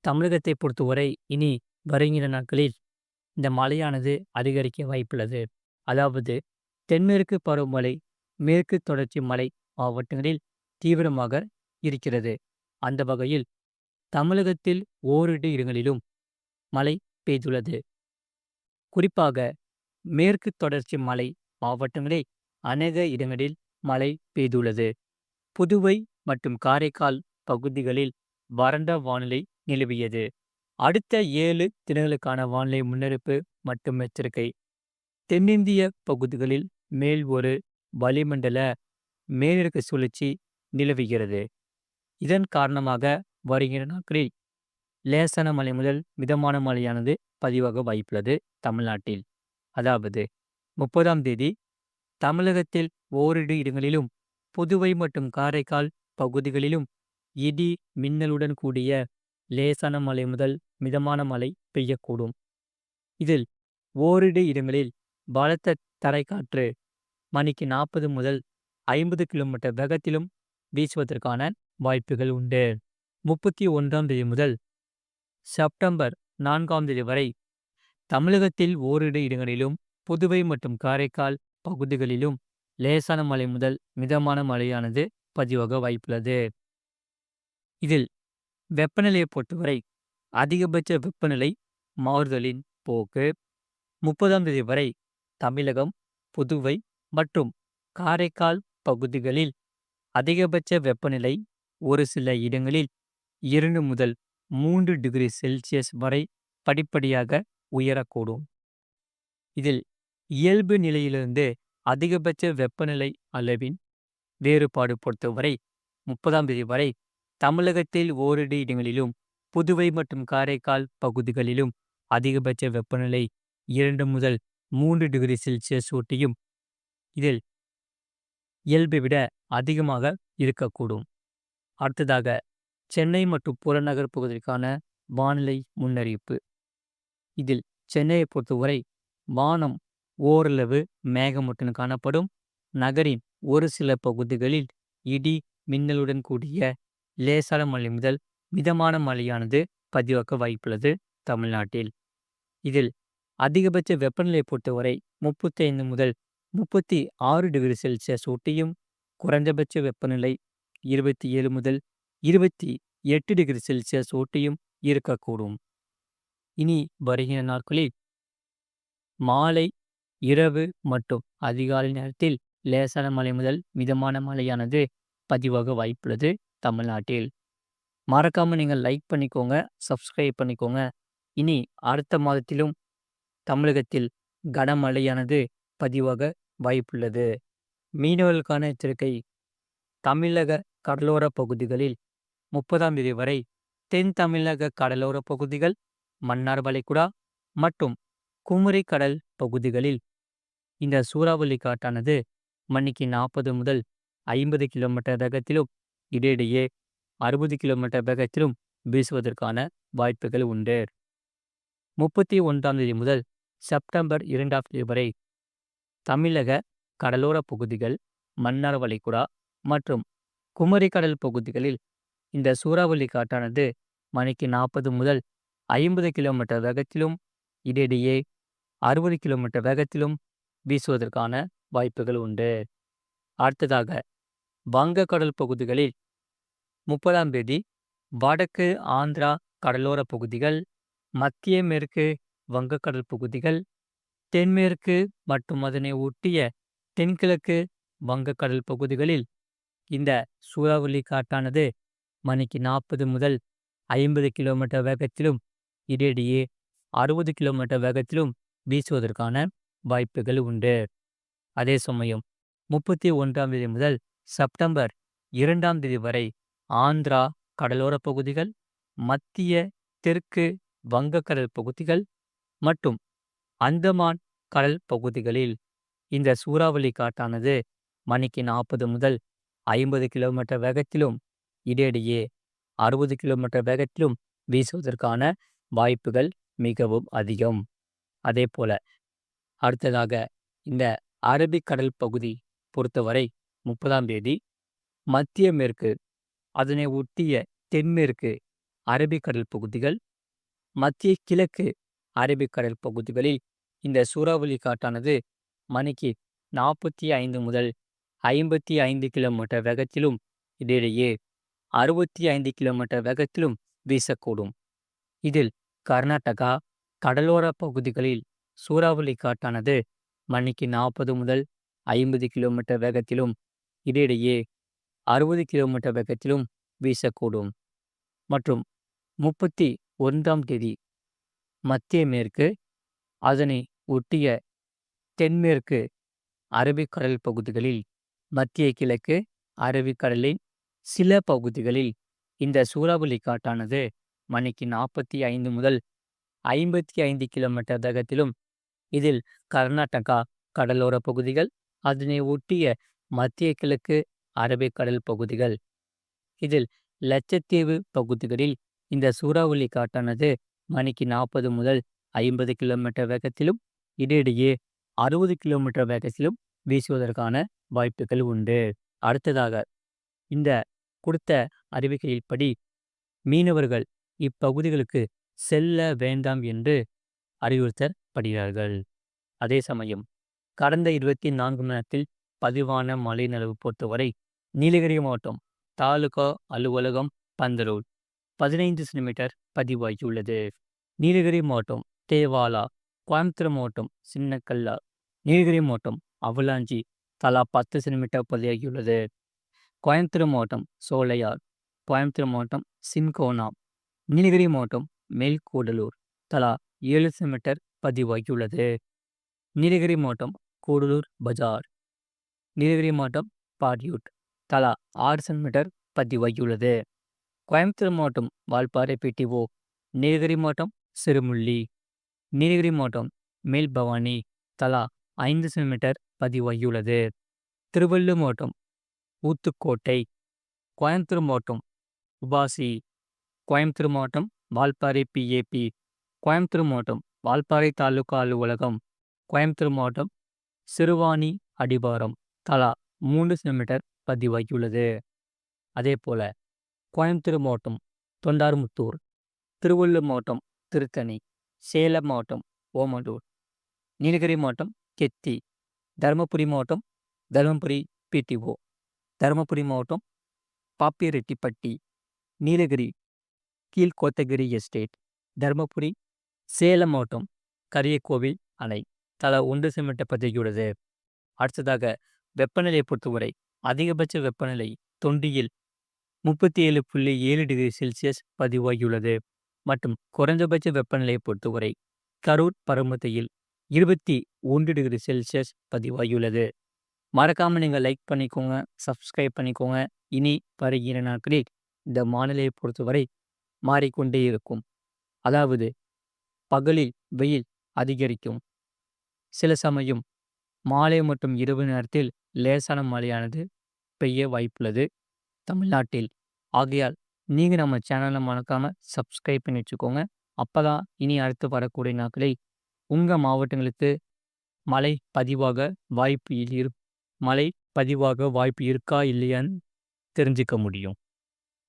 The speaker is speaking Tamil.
தமிழகத்தை பொறுத்தவரை இனி வருகிற நாட்களில் இந்த மழையானது அதிகரிக்க வாய்ப்புள்ளது. அதாவது தென்மேற்கு பருவமழை, மேற்கு தொடர்ச்சி மலை மாவட்டங்களில் தீவிரமாக இருக்கிறது. அந்த வகையில் தமிழகத்தில் ஓரிரு இடங்களிலும் மழை பெய்துள்ளது. குறிப்பாக மேற்கு தொடர்ச்சி மலை மாவட்டங்களில் அநேக இடங்களில் மழை பெய்துள்ளது. புதுவை மற்றும் காரைக்கால் பகுதிகளில் வறண்ட வானிலை நிலவியது. அடுத்த 7 தினங்களுக்கான வானிலை முன்னறிவிப்பு மற்றும் எச்சரிக்கை. தென்னிந்திய பகுதிகளில் மேல் ஒரு வளிமண்டல மேலடுக்கு சுழற்சி நிலவுகிறது. இதன் காரணமாக வருகிற நாட்களில் லேசான மழை முதல் மிதமான மழையானது பதிவாக வாய்ப்புள்ளது தமிழ்நாட்டில். அதாவது 30ஆம் தேதி தமிழகத்தில் ஓரிரு இடங்களிலும், புதுவை மற்றும் காரைக்கால் பகுதிகளிலும் இடி மின்னலுடன் கூடிய லேசான மழை முதல் மிதமான மழை பெய்யக்கூடும். இதில் ஓரிரு இடங்களில் பலத்த தரைக்காற்று மணிக்கு 40 முதல் 50 கிலோமீட்டர் வேகத்திலும் வீசுவதற்கான வாய்ப்புகள் உண்டு. 31ஆம் தேதி முதல் செப்டம்பர் 4ஆம் தேதி வரை தமிழகத்தில் ஓரிரு இடங்களிலும், புதுவை மற்றும் காரைக்கால் பகுதிகளிலும் லேசான மழை முதல் மிதமான மழையானது பதிவாக வாய்ப்புள்ளது. இதில் வெப்பநிலையை பொறுத்தவரை அதிகபட்ச வெப்பநிலை மாறுதலின் போக்கு 30ஆம் தேதி வரை தமிழகம், புதுவை மற்றும் காரைக்கால் பகுதிகளில் அதிகபட்ச வெப்பநிலை ஒரு சில இடங்களில் 2 முதல் 3 டிகிரி செல்சியஸ் வரை படிப்படியாக உயரக்கூடும். இதில் இயல்பு நிலையிலிருந்து அதிகபட்ச வெப்பநிலை அளவின் வேறுபாடு பொறுத்தவரை 30ஆம் தேதி வரை தமிழகத்தில் ஓரிரு இடங்களிலும், புதுவை மற்றும் காரைக்கால் பகுதிகளிலும் அதிகபட்ச வெப்பநிலை 2 முதல் 3 டிகிரி செல்சியஸ் ஒட்டியும் இதில் இயல்பை விட அதிகமாக இருக்கக்கூடும். அடுத்ததாக சென்னை மற்றும் புறநகர் பகுதிக்கான வானிலை முன்னறிவிப்பு. இதில் சென்னையை பொறுத்தவரை வானம் ஓரளவு மேகமூட்டம் காணப்படும். நகரின் ஒரு சில பகுதிகளில் இடி மின்னலுடன் கூடிய லேசான மழை முதல் மிதமான மழையானது பதிவாக வாய்ப்புள்ளது தமிழ்நாட்டில். இதில் அதிகபட்ச வெப்பநிலை பொறுத்தவரை 35 முதல் 36 டிகிரி செல்சியஸ் ஒட்டியும், குறைந்தபட்ச வெப்பநிலை 27 முதல் 28 டிகிரி செல்சியஸ் ஒட்டியும் இருக்கக்கூடும். இனி வருகிற நாட்களில் மாலை, இரவு மற்றும் அதிகாலை நேரத்தில் லேசான மழை முதல் மிதமான மழையானது பதிவாக வாய்ப்புள்ளது தமிழ்நாட்டில். மறக்காம நீங்கள் லைக் பண்ணிக்கோங்க, சப்ஸ்கிரைப் பண்ணிக்கோங்க. இனி அடுத்த மாதத்திலும் தமிழகத்தில் கனமழையானது பதிவாக வாய்ப்புள்ளது. மீனவர்களுக்கான எச்சரிக்கை. தமிழக கடலோர பகுதிகளில் 30ஆம் தேதி வரை தென் தமிழக கடலோர பகுதிகள், மன்னார் வளைகுடா மற்றும் குமரி கடல் பகுதிகளில் இந்த சூறாவளி காற்றானது மணிக்கு 40 முதல் 50 கிலோமீட்டர் வேகத்திலும், இடையிடையே 60 கிலோமீட்டர் வேகத்திலும் வீசுவதற்கான வாய்ப்புகள் உண்டு. 31ஆம் தேதி முதல் செப்டம்பர் 2ஆம் தேதி வரை தமிழக கடலோர பகுதிகள், மன்னார் வளைகுடா மற்றும் குமரி கடல் பகுதிகளில் இந்த சூறாவளி காற்றானது மணிக்கு 40 முதல் 50 கிலோமீட்டர் வேகத்திலும், இடையிடையே 60 கிலோமீட்டர் வேகத்திலும் வீசுவதற்கான வாய்ப்புகள் உண்டு. அடுத்ததாக வங்கக்கடல் பகுதிகளில் 30ஆம் தேதி வடக்கு ஆந்திரா கடலோர பகுதிகள், மத்திய மேற்கு வங்கக்கடல் பகுதிகள், தென்மேற்கு மற்றும் அதனை ஒட்டிய தென்கிழக்கு வங்கக்கடல் பகுதிகளில் இந்த சூறாவளி காற்றானது மணிக்கு 40 முதல் 50 கிலோமீட்டர் வேகத்திலும், இடையிடையே 60 கிலோமீட்டர் வேகத்திலும் வீசுவதற்கான வாய்ப்புகள் உண்டு. அதே சமயம் 31ஆம் தேதி முதல் செப்டம்பர் 2ஆம் தேதி வரை ஆந்திரா கடலோர பகுதிகள், மத்திய தெற்கு வங்கக்கடல் பகுதிகள் மற்றும் அந்தமான் கடல் பகுதிகளில் இந்த சூறாவளி காற்றானது மணிக்கு 40 முதல் 50 கிலோமீட்டர் வேகத்திலும், இடையிடையே 60 கிலோமீட்டர் வேகத்திலும் வீசுவதற்கான வாய்ப்புகள் மிகவும் அதிகம். அதே போல அடுத்ததாக இந்த அரபிக்கடல் பகுதி பொறுத்தவரை 30ஆம் தேதி மத்திய மேற்கு, அதனை ஒட்டிய தென்மேற்கு அரபிக்கடல் பகுதிகள், மத்திய கிழக்கு அரபிக்கடல் பகுதிகளில் இந்த சூறாவளி காற்றானது மணிக்கு 45 முதல் 55 கிலோமீட்டர் வேகத்திலும் இடையிடையே 65 கிலோமீட்டர் வேகத்திலும் வீசக்கூடும். இதில் கர்நாடகா கடலோர பகுதிகளில் சூறாவளி காற்றானது மணிக்கு 40 முதல் 50 கிலோமீட்டர் வேகத்திலும் இடையிடையே 60 கிலோமீட்டர் வேகத்திலும் வீசக்கூடும். மற்றும் 31ஆம் தேதி மத்திய மேற்கு, அதனை ஒட்டிய தென்மேற்கு அரபிக்கடல் பகுதிகளில், மத்திய கிழக்கு அரபிக்கடலின் சில பகுதிகளில் இந்த சூறாவளி காற்றானது மணிக்கு 45 முதல் 55 கிலோமீட்டர் வேகத்திலும், இதில் கர்நாடகா கடலோர பகுதிகள், அதனை ஒட்டிய மத்திய கிழக்கு அரபிக்கடல் பகுதிகள், இதில் லட்சத்தீவு பகுதிகளில் இந்த சூறாவளி காற்றானது மணிக்கு 40 முதல் 50 கிலோமீட்டர் வேகத்திலும் இடையிடையே 60 கிலோமீட்டர் வேகத்திலும் வீசுவதற்கான வாய்ப்புகள் உண்டு. அடுத்ததாக இந்த கொடுத்த அறிவிக்கையின்படி மீனவர்கள் இப்பகுதிகளுக்கு செல்ல வேண்டாம் என்று அறிவுறுத்தப்படுகிறார்கள். அதே சமயம் கடந்த 24 மணி நேரத்தில் பதிவான மழை அளவு பொறுத்தவரை நீலகிரி மாவட்டம் தாலுகா அலுவலகம் பந்தலூர் 15 சென்டிமீட்டர் பதிவாகியுள்ளது. நீலகிரி மாவட்டம் தேவாலா, கோயம்புத்தூர் மாவட்டம் சின்னக்கல்லா, நீலகிரி மாவட்டம் அவலாஞ்சி தலா 10 சென்டிமீட்டர் பதிவாகியுள்ளது. கோயம்புத்தூர் மாவட்டம் சோலையார், கோயம்புத்தூர் மாவட்டம் சின்கோனா, நீலகிரி மாவட்டம் மேல்கூடலூர் தலா 7 சென்டிமீட்டர் பதிவாகியுள்ளது. நீலகிரி மாவட்டம் கூடலூர் பஜார், நீலகிரி மாவட்டம் பாடியூட் தலா 6 சென்டிமீட்டர் பதிவாகியுள்ளது. கோயம்புத்தூர் மாவட்டம் வால்பாறை பிடிஓ, நீலகிரி மாவட்டம் சிறுமுள்ளி, நீலகிரி மாவட்டம் மேல்பவானி தலா 5 சென்டிமீட்டர் பதிவாகியுள்ளது. திருவள்ளூர் மாவட்டம் ஊத்துக்கோட்டை, கோயம்புத்தூர் மாவட்டம் உபாசி, கோயம்புத்தூர் மாவட்டம் வால்பாறை பிஏபி, கோயம்புத்தூர் மாவட்டம் வால்பாறை தாலுகா அலுவலகம், கோயம்புத்தூர் மாவட்டம் சிறுவாணி அடிவாரம் தலா 3 சென்டிமீட்டர் பதிவாகியுள்ளது. அதே போல கோயம்புத்தூர் மாவட்டம் தொண்டார்முத்தூர், திருவள்ளூர் மாவட்டம் திருத்தணி, சேலம் மாவட்டம் ஓமலூர், நீலகிரி மாவட்டம் கெத்தி, தருமபுரி மாவட்டம் தருமபுரி பிடிஓ, தருமபுரி மாவட்டம் பாப்பிரெட்டிப்பட்டி, நீலகிரி கீழ்கோத்தகிரி எஸ்டேட், தருமபுரி, சேலம் மாவட்டம் கரியக்கோவில் அணை தலா 1 சென்டிமீட்டர் பதிவாகியுள்ளது. அடுத்ததாக வெப்பநிலையை பொறுத்தவரை அதிகபட்ச வெப்பநிலை தொண்டியில் 37.7 டிகிரி செல்சியஸ் பதிவாகியுள்ளது. மற்றும் குறைந்தபட்ச வெப்பநிலையை பொறுத்தவரை கரூர் பரமத்தையில் 21 டிகிரி செல்சியஸ் பதிவாகியுள்ளது. மறக்காமல் நீங்கள் லைக் பண்ணிக்கோங்க, சப்ஸ்கிரைப் பண்ணிக்கோங்க. இனி வருகிற நாட்களில் இந்த வானிலையை பொறுத்தவரை மாறிக்கொண்டே இருக்கும். அதாவது பகலில் வெயில் அதிகரிக்கும், சில சமயம் மாலை மற்றும் இரவு நேரத்தில் லேசான மழையானது பெய்ய வாய்ப்புள்ளது தமிழ்நாட்டில். ஆகையால் நீங்கள் நம்ம சேனலை மறக்காமல் சப்ஸ்கிரைப் பண்ணி வச்சுக்கோங்க. அப்போ தான் இனி அடுத்து வரக்கூடிய நாட்களில் உங்கள் மாவட்டங்களுக்கு மழை பதிவாக வாய்ப்பு இருக்கா இல்லையான்னு தெரிஞ்சுக்க முடியும்.